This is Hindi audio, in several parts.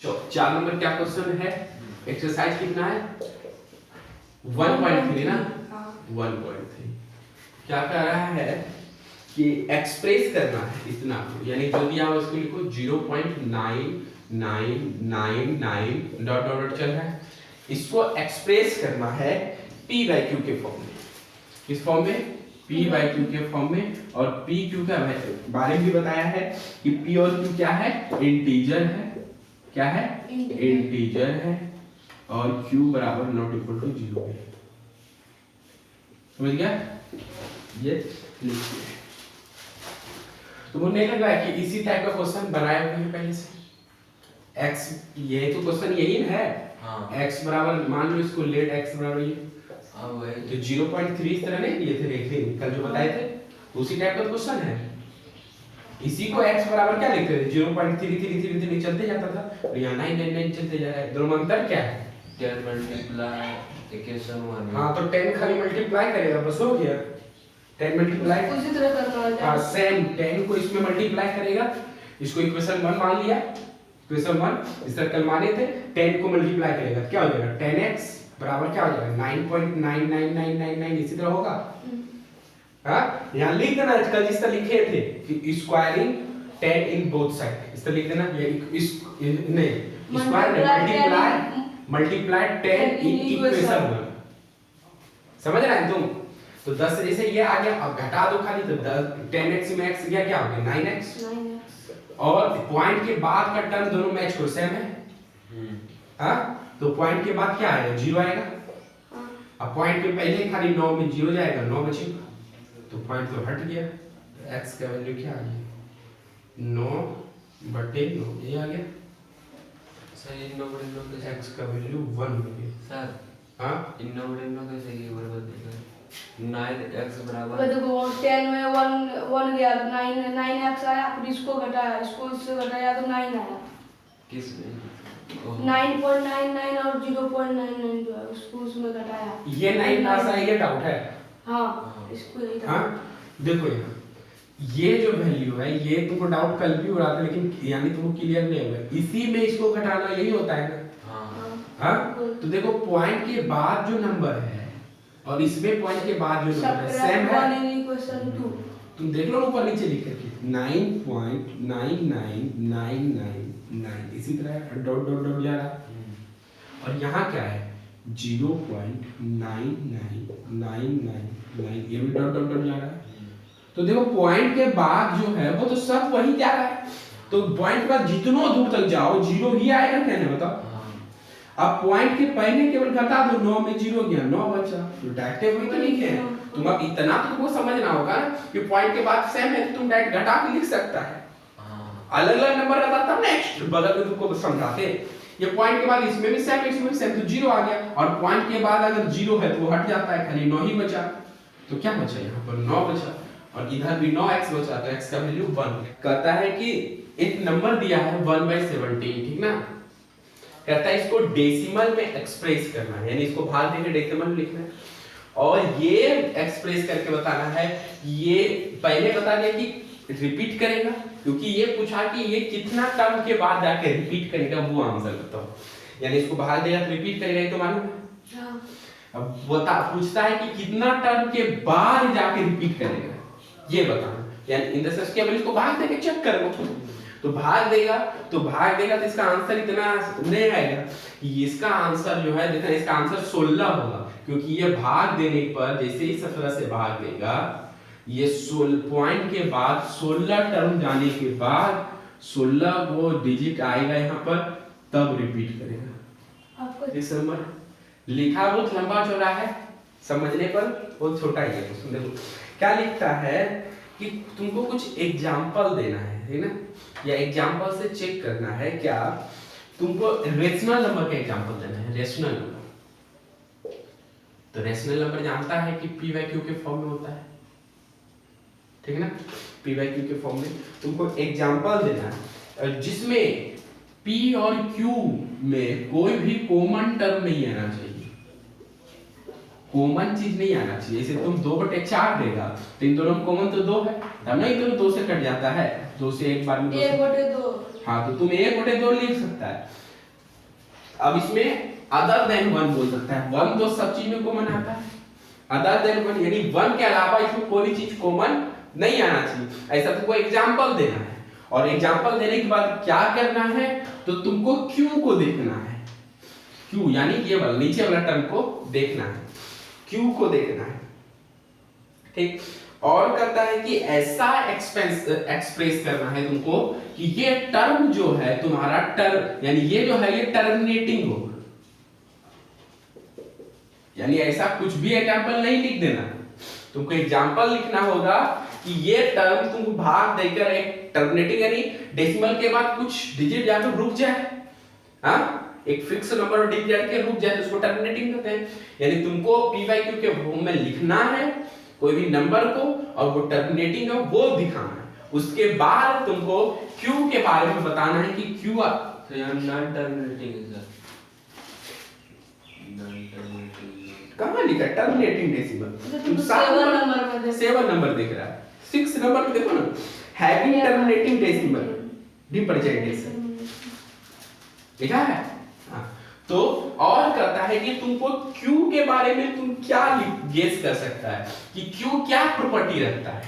4 नंबर क्या क्वेश्चन है, एक्सरसाइज कितना है 1.3 ना, 1.3 क्या कर रहा है कि एक्सप्रेस करना है इतना, यानी जो दिया हो उसको लिखो 0.9999 डॉट डॉट चल रहा है, इसको एक्सप्रेस करना है p बाई क्यू के फॉर्म में। किस फॉर्म में? p बाई क्यू के फॉर्म में। और p q का बारे में भी बताया है कि p और q क्या है, इंटीजर है। क्या है? इंटीजर है। और q बराबर नॉट इक्वल टू 0 है। समझ गया? ये लिखिए। तो मुझे नहीं लग रहा है कि इसी टाइप का क्वेश्चन बनाए हुए हैं पहले से। x, ये तो क्वेश्चन यही है। हाँ। x बराबर मान लो इसको लेट x बराबर ये, तो 0.3 इस तरह नहीं दिए थे, देखे कल जो बताए थे, उसी टाइप का क्वेश्चन है। इसी को x बराबर क्या लिखते थे, 0.3333 चलते जाता था, और यहाँ 999 चलते जा रहा है। दोनों में अंतर क्या है? 10 मल्टीप्लाई इक्वेशन 1। हाँ, तो 10 खाली मल्टीप्लाई करेगा बस, हो गया। 10 मल्टीप्लाई उसी तरह करना है। हाँ, सेम 10 को इसमें मल्टीप्लाई करेगा, इसको इक्वेशन 1 मान लिया, इक्वेशन 1 इस तरह कल माने थे, 10 को मल्टीप्लाई करेगा तो क्या हो जाएगा, 10x बराबर क्या हो जाएगा 9.99999, इसी तरह होगा। हाँ, यहाँ लिख देना कल जिस तरह लिखे थे कि स्क्वायरिंग 10 इन बोथ साइड, इस तरह लिख देना। ये इस नहीं स्क्वायर मल्टीप्लाई 10 इन इक्वेशन 1। समझ रहे हैं तुम? तो 10 से जैसे ये आ गया, अब घटा दो खाली, तो 10x में x गया, क्या हो गया 9x। और पॉइंट के बाद का टर्म दोनों मैच हो, सेम है। हाँ, तो पॉइंट के बाद क्या आएगा, 0 आएगा। अब पॉइंट के पहले खाली 9 में 0 जाएगा, 9 बचेगा, तो पॉइंट तो हट गया। तो x का वैल्यू क्या आ गया 9/9, ये आ गया। सर इन 9/9 कैसे, x का वैल्यू 1 हो गया। सर हाँ, इन 9/9 कैसे ये बराबर देगा 9x बराबर, देखो 10 में 1 गया, 9x आया, फिर इसको घटाया, इसको इससे घटाया तो 9 आया। किस में 9.99 और 0.99 जो है उसको उसमें घटाया, ये 9 पास आ गया, डाउट है? हाँ इसको यही था। हाँ, देखो यहाँ ये जो वैल्यू है, ये तुमको डाउट कल भी हो रहा था, लेकिन यानी तुमको क्लियर नहीं हुआ, इसी में इसको घटाना यही होता है ना। हाँ, तो देखो पॉइंट के बाद जो नंबर है और इसमें पॉइंट के बाद जो नंबर है सेम है। तुम देख लो ऊपर नीचे लिख करके 9.99999, इसी तरह डॉट डॉट डॉट जा रहा है। और यहाँ क्या है 0.99999, ये भी डॉट डॉट डॉट जा रहा है। तो देखो पॉइंट के बाद जो है वो तो सब वही जा रहा है, तो पॉइंट के बाद जितना दूर तक जाओ 0 ही आएगा, क्या ना बताओ। अब पॉइंट के पहले केवल घटा दो, 9 में 0 गया, 9 बचा, तो डायरेक्ट वही तो लिखे हैं। तुम अब इतना तो तुमको समझना होगा कि पॉइंट के बाद सेम है, तो तुम डायरेक्ट घटा के लिख सकता है। अलग अलग नंबर रहता तब नेक्स्ट बगल में तुमको समझाते। ये पॉइंट के बाद इसमें भी सेम, इसमें भी सेम, तो 0 आ गया। और पॉइंट के बाद अगर 0 है तो वो हट जाता है, खाली 9 ही बचा। तो क्या बचा यहाँ पर 9 बचा, और इधर भी 9x बचा, तो x का वैल्यू 1। कहता है कि एक नंबर दिया है 1/17, ठीक ना। कहता है इसको डेसिमल में एक्सप्रेस करना है, यानी इसको भाग देके डेसिमल में लिखना है, और ये एक्सप्रेस करके बताना है। ये पहले बता दिया कि रिपीट करेगा, क्योंकि ये पूछा कि ये कितना टर्म के बाद जाके रिपीट करेगा, वो आंसर बताओ। यानी इसको भाग देगा तो रिपीट करेगा, ये तो मालूम है। अब बता पूछता है कि कितना टर्म के बाद जाके रिपीट करेगा, ये बताना। यानी इन द सेंस कि अब इसको भाग देके चेक कर लो, तो भाग देगा तो इसका आंसर इतना नहीं आएगा। इसका आंसर जो है देखना, इसका आंसर 16 होगा, क्योंकि ये भाग देने पर जैसे इस तरह से भाग देगा, ये 16 पॉइंट के बाद 16 टर्म जाने के बाद 16 वो डिजिट आएगा यहाँ पर, तब रिपीट करेगा। इस नंबर लिखा बहुत लंबा चौड़ा है, समझने पर बहुत छोटा ही है। देखो क्या लिखता है कि तुमको कुछ एग्जाम्पल देना है ना, या एग्जाम्पल से चेक करना है। क्या तुमको रेशनल नंबर का एग्जाम्पल देना है, रेशनल नंबर। तो रेशनल नंबर जानता है कि p बाई क्यू के फॉर्म में होता है, ठीक है ना। p बाई क्यू के फॉर्म में तुमको एग्जाम्पल देना है जिसमें p और q में कोई भी कॉमन टर्म नहीं आना चाहिए, कॉमन चीज नहीं आना चाहिए। जैसे तुम 2/4 देगा तो इन दोनों में कॉमन तो 2 है, तब ना इन दोनों 2 से कट जाता है, 2 से एक बार में 1/2। हाँ, तो तुम 1/2 लिख सकता है। अब इसमें अदर देन वन बोल सकता है, वन तो सब चीज में कॉमन आता है, अदर देन वन यानी वन के अलावा इसमें कोई भी चीज कॉमन नहीं आना चाहिए। ऐसा तुमको एग्जांपल देना है, और एग्जांपल देने के बाद क्या करना है, तो तुमको क्यू को देखना है, क्यू यानी ये वाला नीचे वाला टर्म को देखना है, क्यू को देखना है, ठीक। और करता है कि ऐसा एक्सप्रेस करना है तुमको कि ये टर्म जो है तुम्हारा टर्म यानी ये जो है ये टर्मिनेटिंग हो, यानी ऐसा कुछ भी एग्जांपल नहीं लिख देना, तुमको एग्जांपल लिखना होगा कि ये टर्म तुमको भाग देकर एक टर्मिनेटिंग यानी डेसिमल के बाद कुछ डिजिट जाकर रुक जाए, हाँ एक फिक्स नंबर और डिजिट जाके रुक जाए तो उसको टर्मिनेटिंग कहते हैं। यानी तुमको पी बाई क्यू के फॉर्म में लिखना है कोई भी नंबर को और वो टर्मिनेटिंग है वो दिखाना है, उसके बाद तुमको क्यू के बारे में बताना है कि क्यू तो यहाँ नॉन टर्मिनेटिंग है सर, नॉन टर्मिनेटिंग कहाँ लिखा है टर्मिनेटिंग डेसिमल, तुम 7 नंबर देख रहा है, 6 नंबर में देखो ना हैविंग टर्मिनेटिंग डेसिमल रिप्रेजेंटेशन लिखा है। हाँ तो और कहता है कि तुमको क्यू के बारे में तुम क्या गेस कर सकता है कि क्यू क्या प्रॉपर्टी रखता है,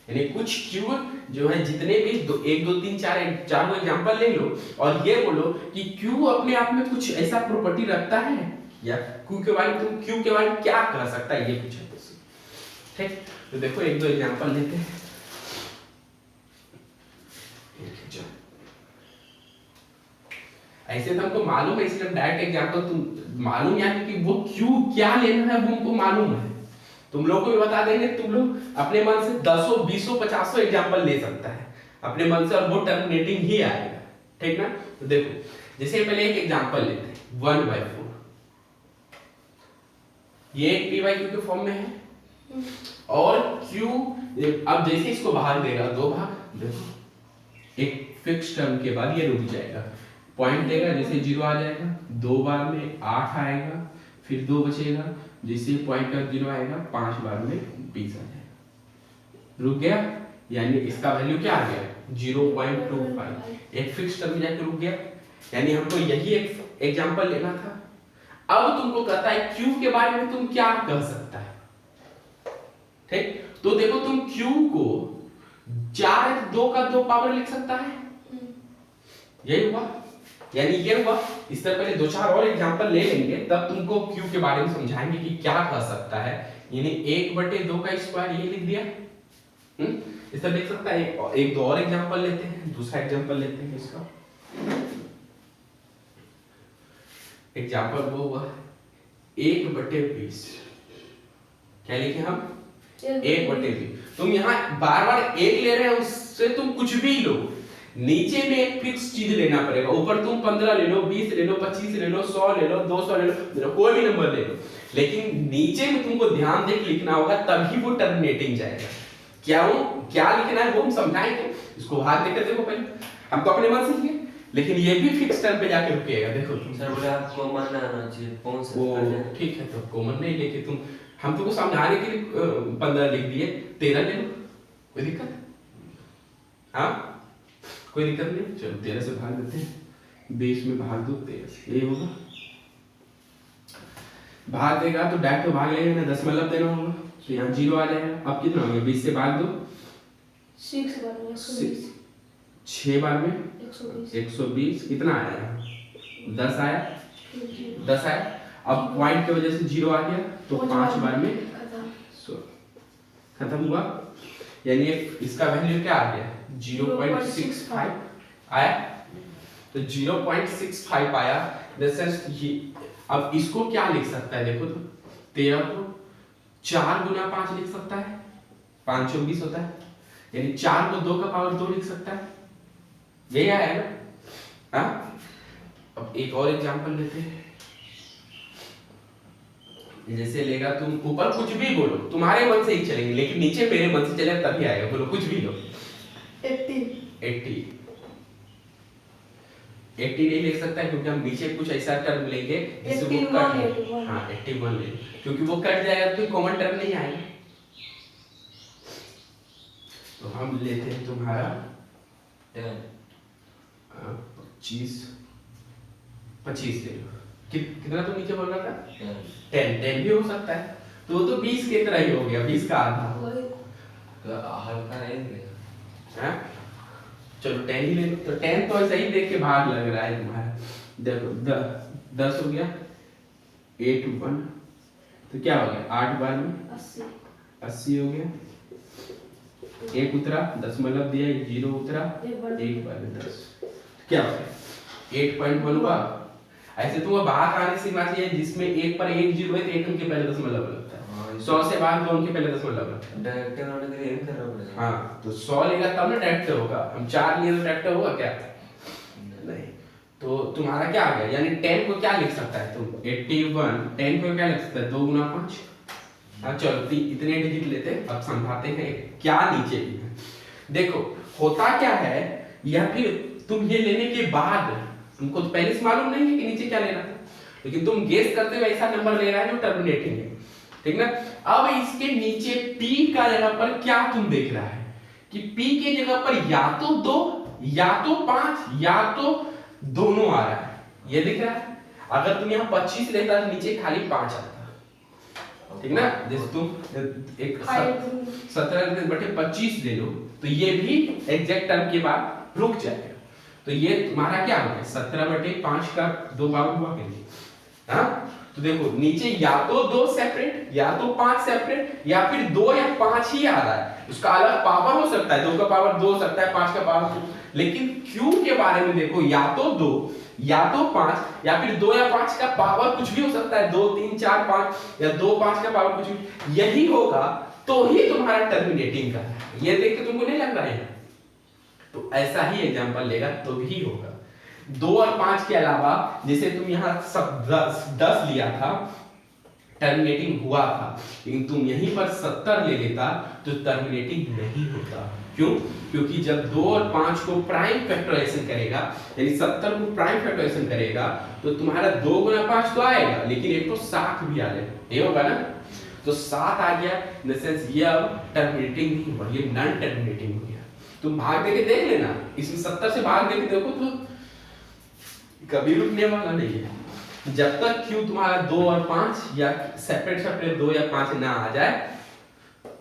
यानी कुछ क्यू जो है जितने भी 1 2 3 4 चार एग्जांपल ले लो और ये बोलो कि क्यू अपने आप में कुछ ऐसा प्रॉपर्टी रखता है, या क्यू के बारे में तुम क्यू के बारे में क्या कह सकता है ये पूछो, ठीक। तो देखो 1 2 एग्जांपल लेते हैं, ऐसे तो हमको मालूम है इसलिए डायरेक्ट एग्जांपल तुम मालूम यानी कि वो क्यू क्या लेना है वो हमको मालूम है, तुम लोग को भी बता देंगे, तुम लोग अपने मन से 10 20 50 एग्जांपल ले सकता है अपने मन से और वो टर्मिनेटिंग ही आएगा, ठीक ना। तो देखो जैसे पहले एक एग्जांपल लेते हैं 1/4, ये एक p बाई क्यू के फॉर्म में है और q अब जैसे इसको भाग देगा 2 भाग, देखो एक फिक्स टर्म के बाद ये रुक जाएगा, पॉइंट देगा जैसे 0 आ जाएगा, 2 बार में 8 आएगा, फिर 2 बचेगा, जैसे पॉइंट का 0 आएगा 5 बार में 20 आ जाएगा, रुक गया, यानी इसका वैल्यू क्या आ गया 0.25, एक फिक्स टर्म में जाके रुक गया, यानी हमको यही एक एग्जांपल लेना था। अब तुमको कहता है क्यू के बारे में तुम क्या कह सकता है, ठीक। तो देखो तुम क्यू को 4 2 का 2 पावर लिख सकता है, यही हुआ, यानी ये हुआ। इस तरह पहले 2 4 और एग्जांपल ले लेंगे तब तुमको क्यू के बारे में समझाएंगे कि क्या कह सकता है, यानी 1/2 का स्क्वायर ये लिख दिया, इस तरह लिख सकता है। एक दो और एग्जांपल लेते हैं, दूसरा एग्जांपल लेते हैं इसका एग्जांपल वो हुआ 1/20, क्या लिखे हम 1/20। तुम यहाँ बार बार 1 ले रहे हो, उससे तुम कुछ भी लो, नीचे में एक फिक्स चीज लेना पड़ेगा, ऊपर तुम 15 ले लो 20 ले लो 25 ले लो 100 ले लो 200 ले लो, कोई भी नंबर ले लो, लेकिन नीचे में तुमको ध्यान देकर लिखना होगा तभी वो टर्मिनेटिंग जाएगा। क्या लिखना है वो हम समझाएंगे, इसको हाथ देकर देखो पहले, हम तो अपने मन से लिखे, लेकिन ये भी फिक्स टर्म पे जाके रुकेगा। देखो तुम सर बोले आप कॉमन ना आना चाहिए, कौन सा वो ठीक है, तो कॉमन नहीं लेके तुम हम तुमको समझाने के लिए 15 लिख दिए, 13 ले लो, कोई दिक्कत? हाँ कोई दिक्कत नहीं, चलो 13 से भाग देते हैं, 20 में भाग दो 13, ये होगा। भाग देगा तो डायरेक्ट तो भाग लेगा ना, 10 देना होगा, तो यहाँ 0 आ जाएगा। अब कितना हो गया, 20 से भाग दो 6 बार में 120, 6 बार में 120 कितना आया, 10 आया, 10 आया। अब पॉइंट की वजह से 0 आ गया तो 5 बार में खत्म हुआ, यानी इसका वैल्यू क्या आ गया 0.65 आया, तो 0.65 आया। अब इसको क्या लिख सकता है, देखो तो 13 को 4 गुना 5 लिख सकता है, 5 24 होता है, यानी 4 को 2 का पावर 2 लिख सकता है, यही आया ना। हाँ अब एक और एग्जांपल लेते हैं, जैसे लेगा तुम ऊपर कुछ भी बोलो, तुम्हारे मन से ही चलेंगे, लेकिन नीचे मेरे मन से चलेगा तभी आएगा, बोलो कुछ भी लो। 80 नहीं लिख सकता है क्योंकि हम नीचे कुछ ऐसा टर्म लेंगे जिससे वो कट, हाँ 81 ले, क्योंकि वो कट जाएगा तो कॉमन टर्म नहीं आएगा। तो हम लेते हैं तुम्हारा 10 25 25 ले लो। कितना तुम नीचे बोल रहा था? 10 भी हो सकता है, तो वो तो 20 की तरह ही हो गया, 20 का आधा। वही तो हल्का नहीं मिलेगा। हैं? चलो 10 ही ले लो। तो 10 तो ऐसा ही देख के भाग लग रहा है तुम्हारा। देखो 10 हो गया, 8 1, तो क्या हो गया? 8 बार में 80 हो गया। एक उतरा, दशमलव दिया, 0 उतरा, एक बार में 10, क्या हो गया? 8.1 हुआ। ऐसे तो वो बाहर आने से बात ये है, जिसमें एक पर एक जीरो है तो एक अंक के पहले दशमलव लगता है, 100 से बाहर 2 अंक के पहले दशमलव लगता है। डायरेक्ट होने के लिए करना पड़ेगा। हाँ, तो 100 लेगा तब ना डायरेक्ट होगा। हम 4 लिए तो डायरेक्ट होगा क्या? नहीं। तो तुम्हारा क्या आ गया? यानी 10 को क्या लिख सकता है तुम? 81 10 को क्या लिख सकता है? 2 गुना 5। हाँ चलो इतने डिजिट लेते हैं, अब समझाते हैं क्या नीचे भी है। देखो होता क्या है, या फिर तुम ये लेने के बाद, तुमको तो पहले से मालूम नहीं है कि नीचे क्या लेना था, लेकिन तुम गेस करते हुए ऐसा नंबर ले रहा है जो टर्मिनेटिंग है, ठीक ना? अब इसके नीचे P का जगह पर क्या तुम देख रहा है कि P के जगह पर या तो 2 या तो 5 या तो दोनों आ रहा है, ये दिख रहा है। अगर तुम यहाँ 25 लेता तो नीचे खाली 5 आता, ठीक ना? जैसे तुम एक 17/25 ले लो तो ये भी एग्जैक्ट टर्म के बाद रुक जाएगा। तो ये तुम्हारा क्या हो गया? 17/5 का 2 भाग हुआ कि नहीं? हाँ, तो देखो नीचे या तो 2 सेपरेट या तो 5 सेपरेट या फिर 2 या 5 ही आ रहा है। उसका अलग पावर हो सकता है, 2 का पावर 2 हो सकता है, 5 का पावर 2, लेकिन Q के बारे में देखो, या तो 2 या तो 5 या फिर 2 या 5 का पावर कुछ भी हो सकता है, 2 3 4 5 या 2 5 का पावर कुछ भी, यही होगा तो ही तुम्हारा टर्मिनेटिंग का है। ये देख के तुमको नहीं लग रहा है? तो ऐसा ही एग्जांपल लेगा तो भी होगा। 2 और 5 के अलावा जैसे तुम यहाँ सब 10 लिया था, टर्मिनेटिंग हुआ था, लेकिन तुम यहीं पर 70 ले लेता तो टर्मिनेटिंग नहीं होता। क्यों? क्योंकि जब 2 और 5 को प्राइम फैक्टराइजेशन करेगा, यानी 70 को प्राइम फैक्टराइजेशन करेगा, तो तुम्हारा 2 गुना 5 तो आएगा, लेकिन एक तो 7 भी आ जाएगा, ये होगा ना? तो 7 आ गया, इन द सेंस ये अब टर्मिनेटिंग नहीं हुआ, ये नॉन टर्मिनेटिंग हो गया। तुम भाग देके देख लेना, इसमें 70 से भाग देके देखो तो कभी रुकने वाला नहीं है। जब तक Q तुम्हारा 2 और 5 या सेपरेट 2 या 5 ना आ जाए,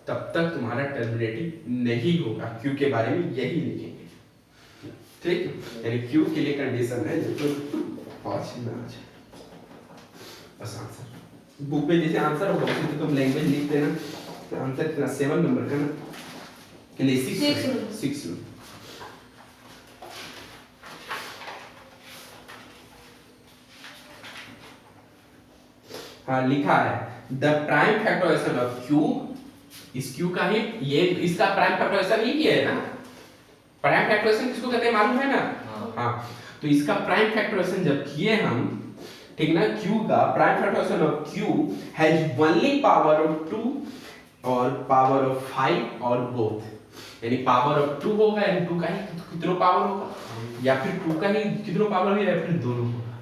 तब तक तुम्हारा टर्मिनेटिंग नहीं होगा। Q के बारे में यही लिखेंगे, ठीक? यानी Q के लिए कंडीशन है जब तक 5 ना आ जाए। बस आंसर बुक पे जैसे आंसर होगा उसी तुम लैंग्वेज लिख देना, तो आंसर कितना 7 नंबर का ना के लिए 6 में। हाँ लिखा है the prime factorization of Q, इस Q का ही ये इसका प्राइम फैक्टराइजेशन ही किया है ना? प्राइम फैक्टराइजेशन किसको कहते हैं मालूम है ना? हाँ, तो इसका प्राइम फैक्टराइजेशन जब किए हम, ठीक ना, Q का prime factorization of Q has only power of 2 और पावर ऑफ 5 और बोथ, यानी पावर ऑफ 2 होगा, यानी 2 का ही कितना पावर होगा, या फिर 2 का ही कितना पावर होगा, या फिर दोनों होगा।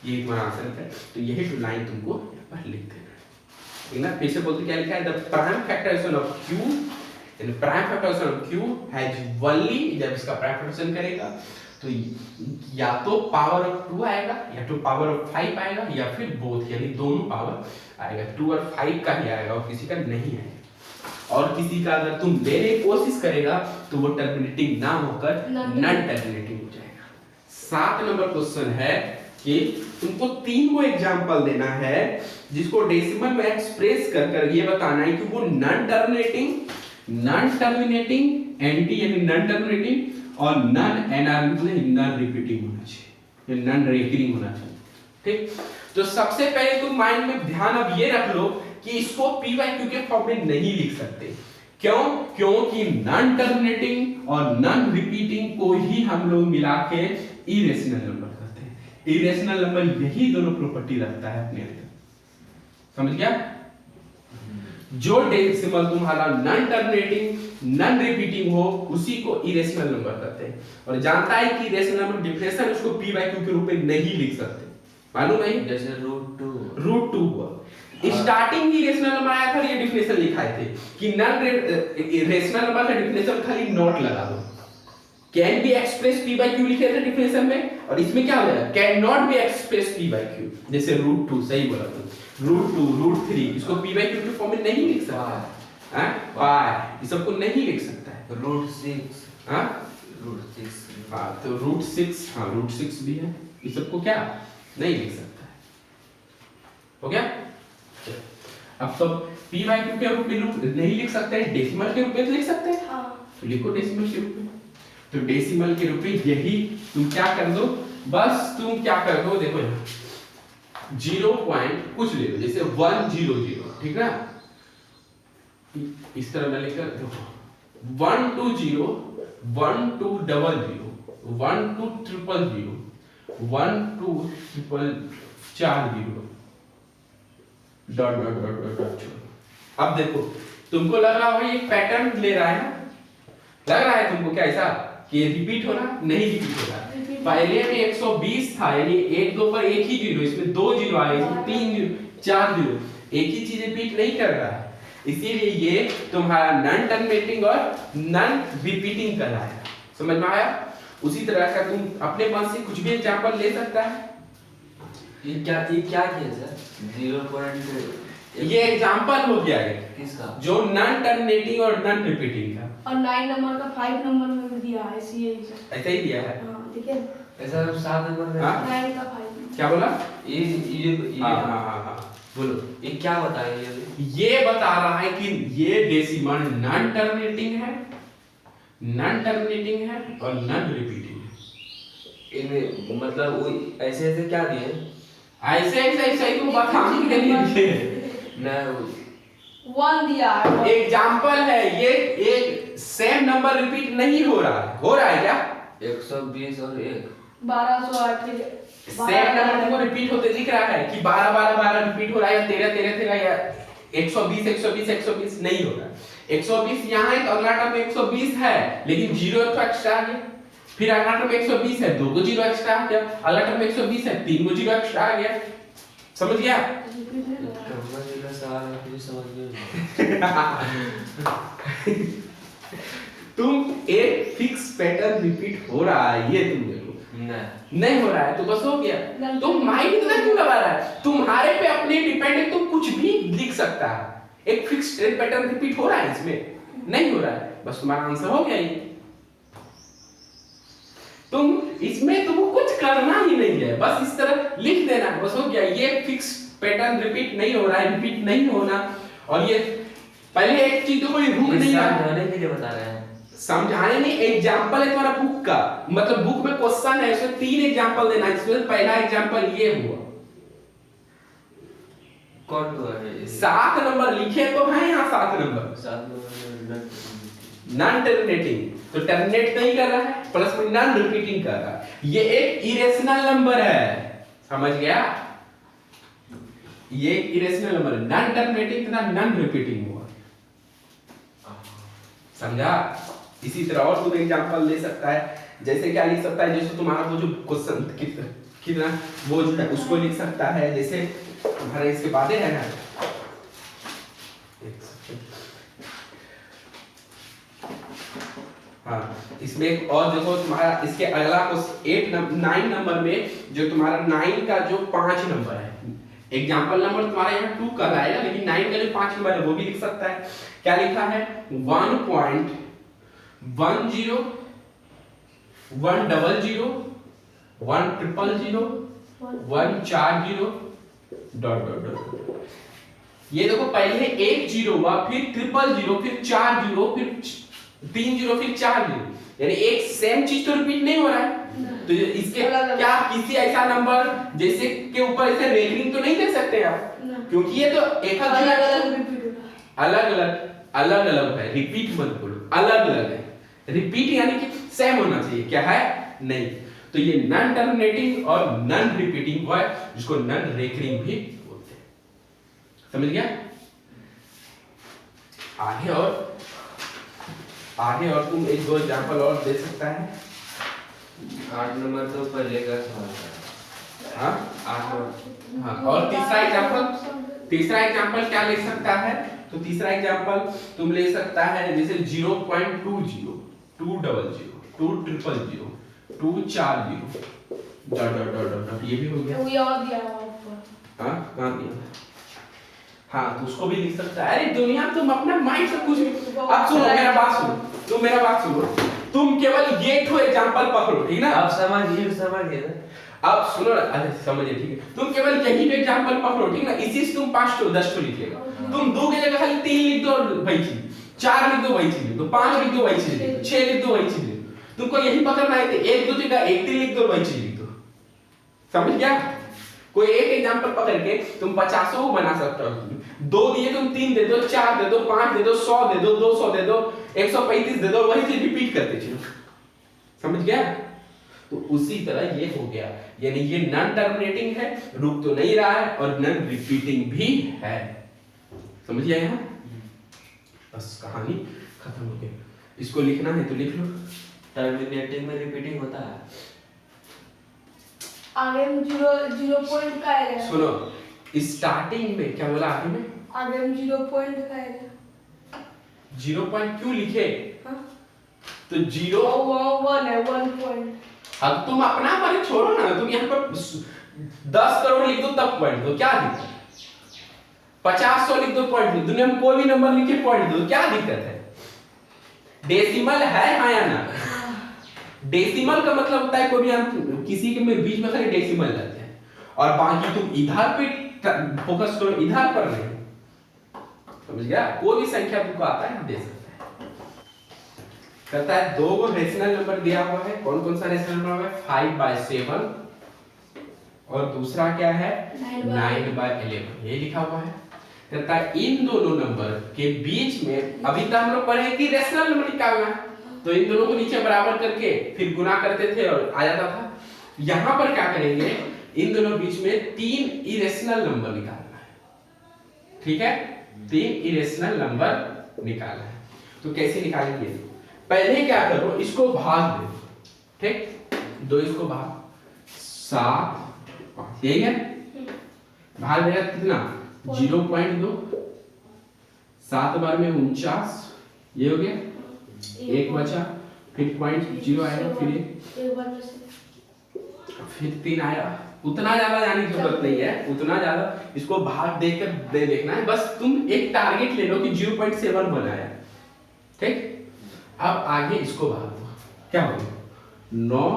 ये तुम्हारा आंसर है। तो यही टू लाइन तुमको यहाँ पर लिख देना है, ठीक ना? फिर से बोलते क्या लिखा है? The prime factorization of Q, यानी prime factorization of Q has only, जब इसका प्राइम फैक्टराइजेशन करेगा तो या तो पावर ऑफ 2 आएगा या तो पावर ऑफ 5 आएगा या फिर बोथ, यानी दोनों पावर आएगा। 2 और 5 का ही आएगा और किसी का नहीं आएगा। और किसी का अगर तुम लेने की कोशिश करेगा तो वो टर्मिनेटिंग ना होकर नॉन टर्मिनेटिंग हो जाएगा। 7 नंबर क्वेश्चन है कि तुमको 3 को एग्जांपल देना है जिसको डेसिमल में एक्सप्रेस कर ये बताना है कि वो नॉन टर्मिनेटिंग एंटी यानी नॉन टर्मिनेटिंग और नॉन एनआरएल नॉन रिपीटिंग होना चाहिए, नॉन रिकरिंग होना चाहिए, ठीक? तो सबसे पहले तुम माइंड में ध्यान अब ये रख लो कि इसको p by q के फॉर्म में नहीं लिख सकते। क्यों? क्योंकि नॉन टर्मिनेटिंग और नॉन रिपीटिंग को ही हम लोग मिला के इरेशनल नंबर कहते हैं। इरेशनल नंबर यही दोनों प्रॉपर्टी रखता है अपने अंदर, समझ गया? जो डेसिमल तुम्हारा नॉन टर्मिनेटिंग नॉन रिपीटिंग हो उसी को इरेशनल नंबर कहते हैं। और जानता है कि इरेशनल नंबर डिफरेंशियल उसको p by q के रूप में नहीं लिख सकते, मालूम है? जैसे √2 हुआ, स्टार्टिंग ही रेशनल नंबर आया था, ये डिफिनेशन लिखाए थे कि नॉन रेशनल नंबर का डिफिनेशन खाली नॉट लगा दो, can be express p by q लिखे थे डिफिनेशन में, और इसमें क्या हो जाएगा, can not be express P by Q, जैसे √2, सही बोला तुम, √2 √3, इसको पी बाई क्यू के फॉर्म में नहीं लिख सकता है, पाई, ये सबको नहीं लिख सकता है, √6, हाँ √6, हाँ, तो √6, हाँ √6 भी है, ये सबको क्या नहीं लिख सकता है, हो गया। अब तो पी बाई क्यू के रूप में नहीं लिख सकते हैं, डेसिमल के रूप में लिख सकते हैं, हाँ तो लिखो डेसिमल के रूप में, तो डेसिमल के रूप में यही तुम क्या कर दो, बस तुम क्या कर दो, देखो यहाँ 0 पॉइंट कुछ ले लो, जैसे 100, ठीक ना, इस तरह मैं लिखकर देखो 120 1200 12000 12440 dot dot dot dot dot. अब देखो तुमको लग रहा होगा ये पैटर्न ले रहा है ना, लग रहा है तुमको क्या ऐसा कि ये रिपीट हो रहा, नहीं रिपीट हो रहा, पहले में 120 था, यानी 1 2 पर एक ही जीरो, इसमें 2 जीरो आए, इसमें 3 जीरो 4 जीरो, एक ही चीज रिपीट नहीं कर रहा है, इसीलिए ये तुम्हारा नॉन टर्मिनेटिंग और नॉन रिपीटिंग कर रहा है, समझ में आया। उसी तरह का तुम अपने पास से कुछ भी एग्जांपल ले सकता है। ये क्या किया सर, 0. ये एग्जांपल हो गया है किसका, जो नॉन टर्मिनेटिंग और नॉन रिपीटिंग का, और 9 नंबर का 5 नंबर में भी दिया है, ऐसे ही सर, ऐसा ही दिया है। हाँ देखिए ऐसा 7 नंबर में, हाँ? 9 का 5, क्या बोला, ये हाँ हाँ हाँ हाँ बोलो, ये क्या बताया ये बता रहा है कि ये डेसिमल नॉन टर्मिनेटिंग है, नॉन टर्मिनेटिंग है और नॉन रिपीटिंग है। इनमें मतलब वो ऐसे ऐसे क्या दिए, ऐसे ऐसे ऐसे ही तुम बताने के लिए दिए। ना 1 दिया है, एग्जांपल है, ये एक सेम नंबर रिपीट नहीं हो रहा है, हो रहा है क्या, 120 और 1, 1208 सेम नंबर तुमको रिपीट होते दिख रहा है कि 12 12 12 रिपीट हो रहा है, या 13 13 13, या 120 120 120 नहीं हो रहा, 120 यहाँ है तो अगला टर्म में 120 है, लेकिन जीरो तो एक्स्ट्रा आ गया, फिर अगला टर्म में 120 है, 2 को जीरो एक्स्ट्रा आ गया, अगला टर्म में 120 है, 3 को जीरो एक्स्ट्रा आ गया, समझ गया। सवाल है, समझ में तुम एक फिक्स पैटर्न रिपीट हो रहा है ये तुम देखो, नहीं हो रहा है तो बस हो गया, तुम माइंड इतना क्यों लगा रहा है, तुम्हारे पे अपने डिपेंडेंट तुम कुछ भी लिख सकता है, एक फिक्स पैटर्न रिपीट हो रहा है, इसमें नहीं हो रहा है, बस तुम्हारा आंसर हो गया ये, तुम इसमें तुमको कुछ करना ही नहीं है, बस इस तरह लिख देना, बस हो गया, ये फिक्स पैटर्न रिपीट नहीं हो रहा है, रिपीट नहीं होना, और ये पहले एक चीज तो कोई रुक नहीं रहा समझाने के लिए बता रहे हैं, समझाने नहीं, एग्जांपल है तुम्हारा बुक का, मतलब बुक में क्वेश्चन है, उसमें 3 एग्जांपल देना है, इसमें पहला एग्जांपल ये हुआ, कौन तो है 7 नंबर लिखे तो हैं यहाँ, 7 नंबर 7 नंबर नॉन टर्मिनेटिंग, तो टर्मिनेट नहीं कर रहा है, प्लस में नॉन रिपीटिंग कर रहा है, ये एक इरेशनल नंबर है, समझ गया, ये इरेशनल नंबर है, नॉन टर्मिनेटिंग तथा नॉन रिपीटिंग हुआ, समझा। इसी तरह और तुम एग्जांपल ले सकता है, जैसे क्या लिख सकता है, जैसे तुम्हारा वो जो क्वेश्चन कितना वो जो है उसको लिख सकता है, जैसे तुम्हारे इसके बाद है ना, हाँ इसमें एक और देखो तुम्हारा इसके अगला 9 नंबर में जो तुम्हारा 9 का जो 5 नंबर है, एग्जांपल नंबर तुम्हारा यहाँ 2 कहलाएगा, लेकिन 9 का जो 5 नंबर है वो भी लिख सकता है, क्या लिखा है 1.10 100 100 100 140 डॉट डॉट डॉट, ये देखो पहले एक जीरो हुआ, फिर 000, फिर 4 जीरो, फिर 3 जीरो, फिर 4 जीरो, यानी एक सेम चीज तो रिपीट नहीं हो रहा है, तो इसके क्या किसी ऐसा नंबर जैसे के ऊपर ऐसे रेखिंग तो नहीं दे सकते आप, क्योंकि ये तो एक अलग अलग है, रिपीट मत बोलो, अलग अलग है, रिपीट यानी कि सेम होना चाहिए, क्या है नहीं, तो ये नॉन टर्मिनेटिंग और नॉन रिपीटिंग है, जिसको नॉन रेकरिंग भी बोलते हैं, समझ गया। आगे और तुम एक दो एग्जांपल और दे सकता है, 8 नंबर तो पहले का सवाल था, हाँ 8 नंबर, हाँ, और तीसरा एग्जांपल क्या ले सकता है, तो तीसरा एग्जांपल तुम ले सकता है जैसे 0.20 200 200 240 dot dot dot dot dot, ये भी हो गया। वो ये और दिया हुआ ऊपर। हाँ कहाँ दिया? हाँ तो उसको भी लिख सकता है। अरे दुनिया तुम अपना माइंड से कुछ भी। अब सुनो मेरा बात सुनो, तुम मेरा बात सुनो, तुम केवल ये ठो एग्जांपल पकड़ो, ठीक ना? अब समझिए ना। अब सुनो ना, अरे समझिए, ठीक है, तुम केवल यही पे एग्जांपल पकड़ो, ठीक ना? इसी से तुम 5 ठो 10 ठो लिखिएगा। तुम 2 की जगह खाली 3 लिख दो और वही चीज, 4 लिख दो वही चीज लिख दो, 5 लिख दो वही चीज लिख दो, 6 लिख दो वही चीज लिख दो। तुमको यही पकड़ना है कि 1 2 जगह 1 3 लिख दो वही चीज लिख दो। समझ गया? कोई एक एग्जांपल पकड़ के तुम 50 को बना सकते हो। 2 दिए तुम 3 दे दो, 4 दे दो, 5 दे दो, 100 दे दो, 200 दे दो, 135 दे दो, वही चीज रिपीट करते चलो। समझ गया? तो उसी तरह ये हो गया, यानी ये नॉन टर्मिनेटिंग है, रुक तो नहीं रहा है, और नॉन रिपीटिंग भी है। समझ गया यहाँ? बस कहानी खत्म हो गई। इसको लिखना है तो लिख लो। टर्मिनेटिंग में रिपीटिंग होता है। आगे में 0 पॉइंट का आएगा। सुनो, स्टार्टिंग में क्या बोला? आगे में आगे में 0 पॉइंट का आएगा। 0 पॉइंट क्यों लिखे? हाँ? तो 0 1 है 1 पॉइंट। अब तुम अपना पर छोड़ो ना, तुम यहाँ पर 10 करोड़ लिख दो तब पॉइंट दो, क्या दिक्कत? 50 100 लिख दो पॉइंट दो, दुनिया में कोई भी नंबर लिख के पॉइंट दो, क्या दिक्कत है? डेसिमल है हाँ या ना? डेसिमल का मतलब होता है कोई भी हम किसी के में बीच में खाली डेसिमल रहते हैं, और बाकी तुम इधर पे फोकस करो, इधर पर नहीं। समझ गया? कोई भी संख्या तुमको आता है दे सकता है। कहता है 2 को रेशनल नंबर दिया हुआ है। कौन कौन सा रेशनल नंबर है? 5/7 और दूसरा क्या है? 9/11, ये लिखा हुआ है। कहता है इन दोनों नंबर के बीच में, अभी तक हम लोग पढ़े कि रेशनल नंबर निकालना है, तो इन दोनों को नीचे बराबर करके फिर गुना करते थे और आ जाता था। यहां पर क्या करेंगे? इन दोनों बीच में 3 इरेशनल नंबर निकालना है। ठीक है? 3 इरेशनल नंबर निकालना है। तो कैसे निकालेंगे? पहले क्या करो, इसको भाग दो। ठीक, 2 इसको भाग 7 5, यही है। भाग देगा कितना? 0.2, 7 बार में 49, ये हो गया। 1 बचा, फिर 0.0 आएगा, फिर 3 आएगा। उतना ज्यादा जाने की जरूरत नहीं है, उतना ज्यादा इसको भाग देकर दे देखना है। बस तुम एक टारगेट ले लो कि 0.7 बनाया। ठीक, अब आगे इसको भाग दो, क्या हो गया? 9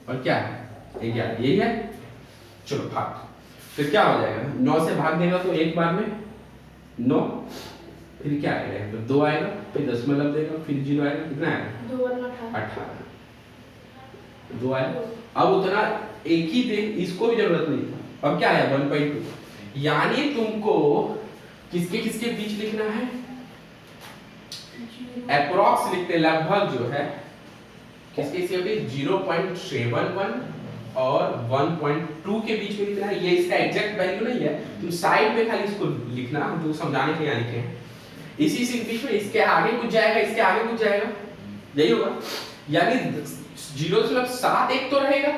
और क्या है? 11, यही है। चलो भाग, फिर क्या हो जाएगा? 9 से भाग देगा तो एक बार में 9, फिर क्या आएगा? तो 2 आएगा, फिर दशमलव देगा, फिर 0 आएगा, कितना आएगा? 2 × 18, 2 आएगा। अब उतना एक ही दे, इसको भी जरूरत नहीं था। अब क्या है? 1/2, यानी तुमको किसके किसके बीच लिखना है? अप्रॉक्स लिखते, लगभग जो है किसके किसके बीच? 0.71 और 1.2 के बीच में लिखना है। ये इसका एग्जैक्ट वैल्यू नहीं है, तुम साइड पे खाली इसको लिखना, हम जो समझाने के लिए लिखे हैं। इसी से बीच में इसके आगे कुछ जाएगा, इसके आगे कुछ जाएगा, यही होगा। यानी 0.71 तो रहेगा,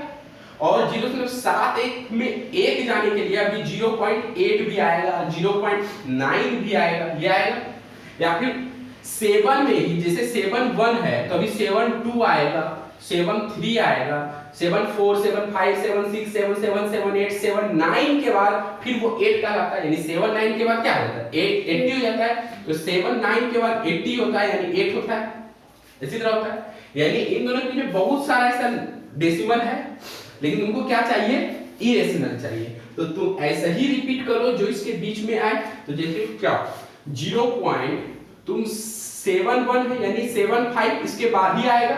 और 0.71 में 1 जाने के लिए अभी 0.8 भी आएगा, 0.9 भी आएगा, ये आएगा। या फिर 7 में ही, जैसे 7 है तो अभी 7 आएगा, 7 आएगा, 7 4 7 5 7 6 7 7 7 8 7 9 के बाद फिर वो 8 का आता है, यानी 7 9 के बाद क्या होता है? 80 हो जाता है। तो 7 9 के बाद 80 होता है, यानी 8 होता है। इसी तरह होता है, यानी इन दोनों के बीच बहुत सारा ऐसा डेसिमल है, लेकिन तुमको क्या चाहिए? इरेशनल चाहिए। तो तुम ऐसा ही रिपीट करो जो इसके बीच में आए। तो जैसे क्या 0.71 है, यानी 75 इसके बाद ही आएगा,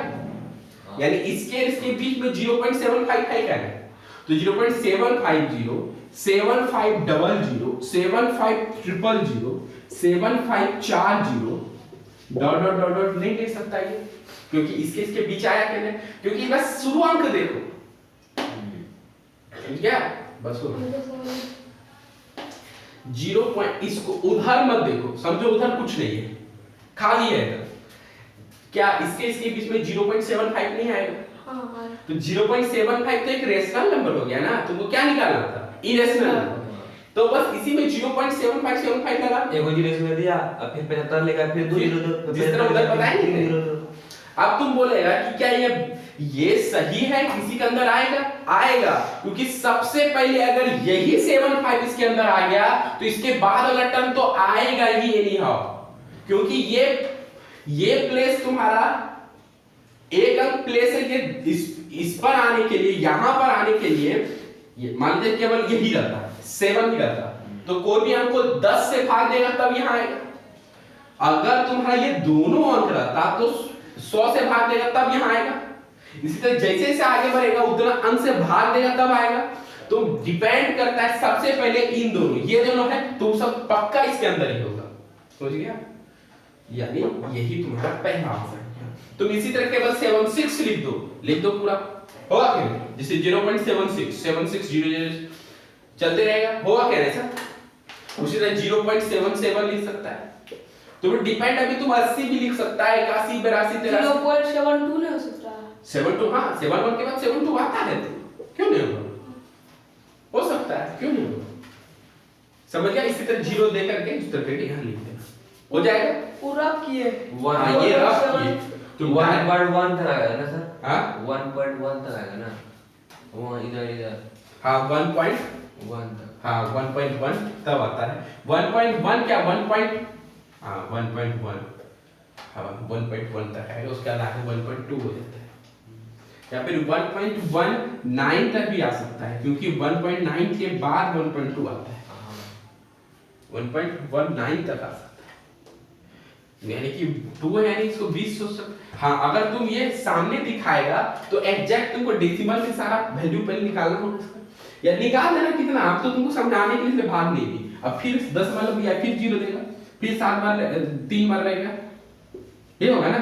यानी इसके बीच में 0.75 है क्या है? तो 0.750 7500 7500 7540 डॉट डॉट डॉट डॉट नहीं ले सकता ये, क्योंकि इसके बीच आया क्या है? क्योंकि बस शुरू अंक देखो, समझ गया? बस हो 0. इसको उधर मत देखो, समझो उधर कुछ नहीं है, खाली है इधर। क्या इसके बीच में 0.75 नहीं आएगा? हाँ। तो 0.75 तो एक रेशनल नंबर हो गया ना, तुमको क्या निकालना था? इरेशनल। तो बस इसी में 0.75 लगा, एक 0 इसमें दिया, अब फिर 75 लेगा, फिर 2 0 जिस तरह उधर बताएंगे। अब तुम बोलेगा कि क्या ये ये सही है, किसी के अंदर आएगा, क्योंकि सबसे पहले अगर यही 7 5 इसके अंदर आ गया तो इसके बाद वाला टर्म तो आएगा ही एनी हाउ, क्योंकि ये प्लेस तुम्हारा एक अंक प्लेस है, ये इस पर आने के लिए, यहां पर आने के लिए ये मान लीजिए केवल यही रहता, 7 ही रहता, तो कोई भी अंक को 10 से भाग देगा तब यहां आएगा। अगर तुम्हारा ये दोनों अंक रहता तो 100 से भाग देगा तब यहां आएगा। इसी तरह जैसे जैसे आगे बढ़ेगा उतना अंक से भाग देगा तब आएगा। तो डिपेंड करता है सबसे पहले इन दोनों, ये दोनों है तो सब पक्का इसके अंदर ही होगा, समझ गया? यानी यही तुम्हारा पहला आंसर है। तुम इसी तरह केवल 76 लिख दो पूरा, होगा क्या? जैसे 0.76 7600 चलते रहेगा, होगा क्या ऐसा? उसी तरह 0.77 लिख सकता है। तो डिपेंड, अभी तुम 80 भी लिख सकता है, 81 82 83 0.72 नहीं हो सकता। 72, हाँ 71 के बाद 72 आता है, तो क्यों नहीं होगा? हो सकता है, क्यों नहीं होगा? समझ गया? इसी तरह 0 दे करके इस तरह करके यहाँ लिख देना, हो जाएगा। पूरा किए हाँ, ये रफ किए तुम 1.1 तक आएगा ना सर? हाँ 1.1 तक आएगा ना, वो इधर हाँ 1.1 तक, हाँ 1.1 तब आता है। 1.1 क्या 1. हाँ 1.1, हाँ 1.1 तक है, उसके बाद आगे 1.2 हो जाता है, या फिर 1.19 तक भी आ सकता है, क्योंकि 1.9 के बाद 1.2 आता है, 1.19 तक आ सकता है, यानी कि 2 है, यानी इसको 20 सोच सकते। हाँ अगर तुम ये सामने दिखाएगा तो एग्जैक्ट तुमको डेसिमल में सारा वैल्यू पहले निकालना होगा इसका, या निकाल देना कितना, आप तो तुमको समझाने के लिए भाग नहीं दी, अब फिर 10 मतलब दिया, फिर 0 देगा, फिर 7 बार 3 बार रहेगा, ये होगा ना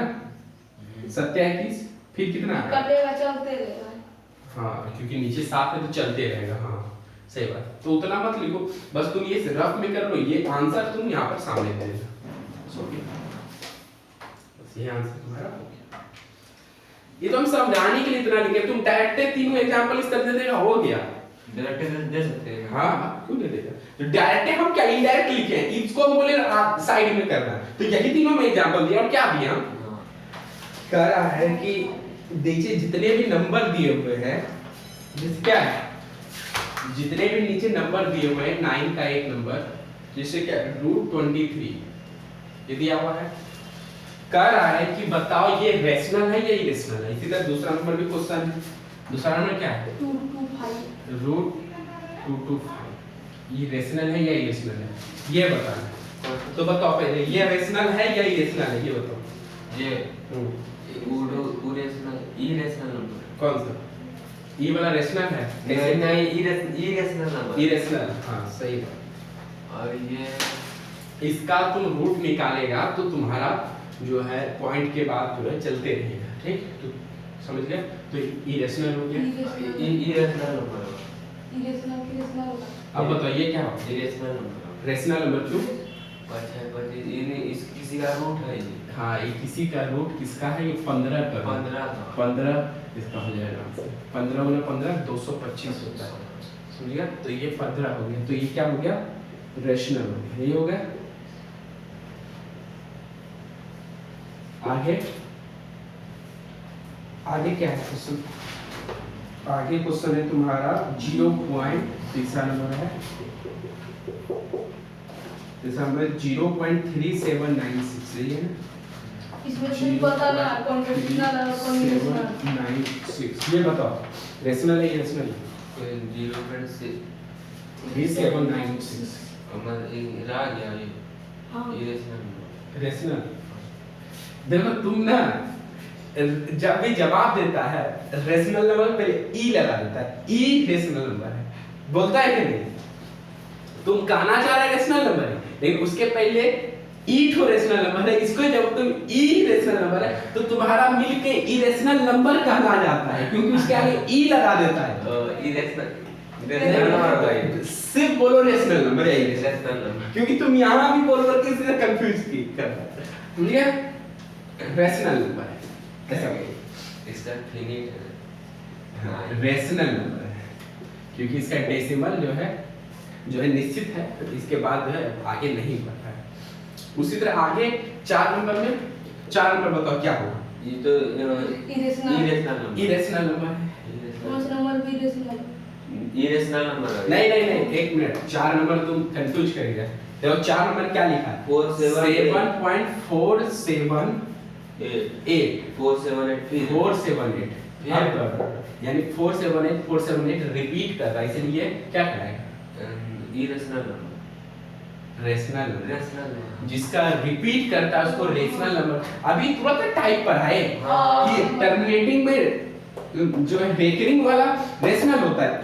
27, फिर कितना कटेगा चलते रहेगा। हाँ क्योंकि नीचे 7 है तो चलते रहेगा, हाँ सही बात। तो उतना मत लिखो, बस तुम ये रफ में कर लो, ये आंसर तुम यहाँ पर सामने दे देना, बस ये आंसर तुम्हारा हो गया। ये तो हम समझाने के लिए इतना लिखे, तुम डायरेक्ट तीनों एग्जांपल इस तरह दे देगा, हो गया। डायरेक्ट दे सकते हैं? हाँ क्यों नहीं देगा? तो डायरेक्ट हम क्या इनडायरेक्ट लिखे हैं, इसको हम बोले साइड में करना, तो यही तीनों में एग्जांपल दिया, और क्या दिया कह रहा है कि देखिए जितने भी नंबर दिए हुए हैं, जैसे क्या है, जितने भी नीचे नंबर दिए हुए हैं 9 का एक नंबर, जैसे क्या √23 ये दिया हुआ है, कह रहा है कि बताओ ये रैशनल है या इरेशनल है। इसी तरह दूसरा नंबर भी क्वेश्चन है, दूसरा नंबर क्या है 225 √225, ये रैशनल है या इरेशनल है, ये बताना। तो बताओ पहले ये रैशनल है या इरेशनल है, ये बताओ। ये इरेशनल नंबर कौन सा? ये वाला रैशनल है? नहीं इरेशनल नंबर, इरेशनल, हाँ सही बात। और ये इसका तुम रूट निकालेगा तो तुम्हारा जो है पॉइंट के बाद जो है चलते रहेगा, ठीक? तो समझ गए? तो इरेशनल हो गया। इरेशनल नंबर, इरेशनल अब बताओ ये क्या होगा? इरेशनल नंबर, रैशनल नंबर क्यों? इस किसी का रूट है ये। हाँ ये किसी का रूट किसका है? ये 15 का, 15 इसका हो जाएगा आंसर। 15 गुना 15 225 होता है, समझ गया? तो ये 15 हो गया, तो ये क्या हो गया? रैशनल हो गया, ये हो गया। आगे क्या है क्वेश्चन? आगे क्वेश्चन है तुम्हारा 0. तीसरा नंबर है, तीसरा नंबर 0.3796 है ना? इसमें से पता ना कॉन्वेंशनल और कॉन्वेंशनल 0.9796, ये बताओ रैशनल है या इरेशनल? 0.3796 रह गया ये। हाँ इरेशनल रैशनल। देखो तुम ना जब भी जवाब देता है रैशनल नंबर पहले ई लगा देता है, ई रैशनल नंबर है, बोलता है कि नहीं? तुम कहना चाह रहे रैशनल नंबर है, लेकिन उसके पहले ई ठो रैशनल नंबर है, इसको जब तुम ई रैशनल नंबर है तो तुम्हारा मिलके इरेशनल नंबर कहला जाता है, क्योंकि उसके आगे ई लगा देता है। इरेशनल सिर्फ बोलो रैशनल नंबर है इरेशनल नंबर, क्योंकि तुम यहाँ भी बोल करके इसे कंफ्यूज की करता, ठीक है? रैशनल नंबर है, ऐसा इसका फिनिट है रैशनल नंबर है, क्योंकि इसका डेसिमल जो है निश्चित है, तो इसके बाद जो है आगे नहीं बढ़ता है। उसी तरह आगे 4 नंबर में, 4 नंबर बताओ क्या होगा? ये तो इरेशनल इरेशनल नंबर है। कौन सा नंबर भी इरेशनल इरेशनल नंबर है। नहीं एक मिनट, 4 नंबर तुम कंफ्यूज कर गया। देखो 4 नंबर क्या लिखा है? 7.478 478 यानी 478 478 रिपीट कर रहा है, इसलिए क्या कराएगा? Irrational number. Rational number. जिसका रिपीट करता है उसको रेशनल नंबर। अभी तुरंत टाइप पर आए कि टर्मिनेटिंग में जो है रेकरिंग वाला रेशनल होता है,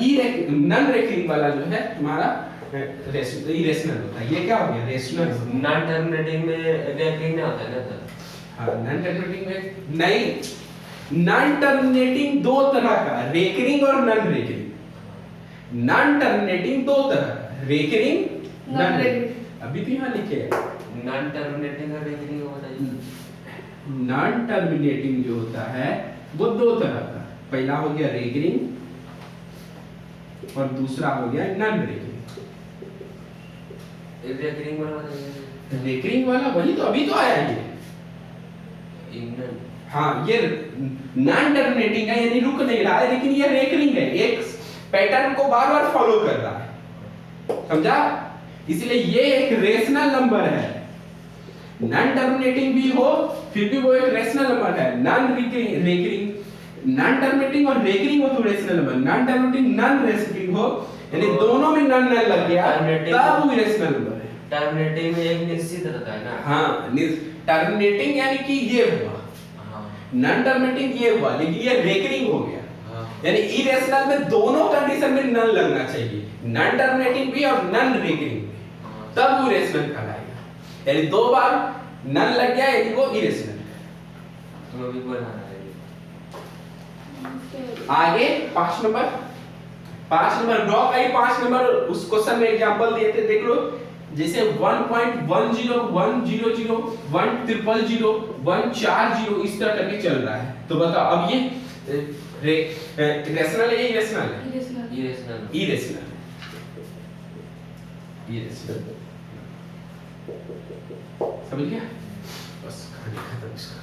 नॉन रेकरिंग वाला जो है तुम्हारा इरेशनल होता है। ये क्या हो गया? रेशनल। नॉन टर्मिनेटिंग में रेकरिंग नहीं होता है ना सर? हाँ, नॉन टर्मिनेटिंग में नहीं, नॉन टर्मिनेटिंग दो तरह का, रेकरिंग और नॉन रेकरिंग। नॉन टर्मिनेटिंग दो तरह का, रेकरिंग नॉन रेकरिंग। अभी भी यहाँ लिखे हैं नॉन टर्मिनेटिंग और रेकरिंग होता है। नॉन टर्मिनेटिंग जो होता है वो दो तरह का, पहला हो गया रेकरिंग और दूसरा हो गया नॉन रेकरिंग। रेकरिंग वाला रेकरिंग वाला वही तो अभी तो आया ये। हाँ, ये नॉन टर्मिनेटिंग है, यानी रुक नहीं रहा है, लेकिन ये रेकरिंग है, एक पैटर्न को बार बार फॉलो कर रहा है, समझा? इसलिए ये एक रेशनल नंबर है। नॉन टर्मिनेटिंग भी हो फिर भी वो एक रेशनल नंबर है। नॉन रेकरिंग, नॉन टर्मिनेटिंग और रेकरिंग हो तो rational number, non terminating non recurring हो यानी दोनों में नॉन नॉन लग गया तब वो रेशनल नंबर है। टर्मिनेटिंग में एक निश्चित रहता है ना? हाँ, टर्मिनेटिंग यानी कि ये हुआ, नॉन टर्मिनेटिंग ये हुआ, लेकिन ये रेकरिंग हो गया। यानी इरेशनल में दोनों कंडीशन में नन लगना चाहिए, नॉन टर्मिनेटिंग भी और नॉन रेकरिंग भी, तब वो इरेशनल कहलाएगा। यानी दो बार नन लग गया यानी वो इरेशनल। तुम अभी बना रहे आगे 5 नंबर ड्रॉ का ही 5 नंबर उस क्वेश्चन में एग्जांपल दिए थे, देख लो। जैसे 1.10 100 100 140 इस तरह करके चल रहा है, तो बताओ अब ये रेशनल है या इरेशनल है? इरेशनल समझ गया? बस कहानी खत्म इसका।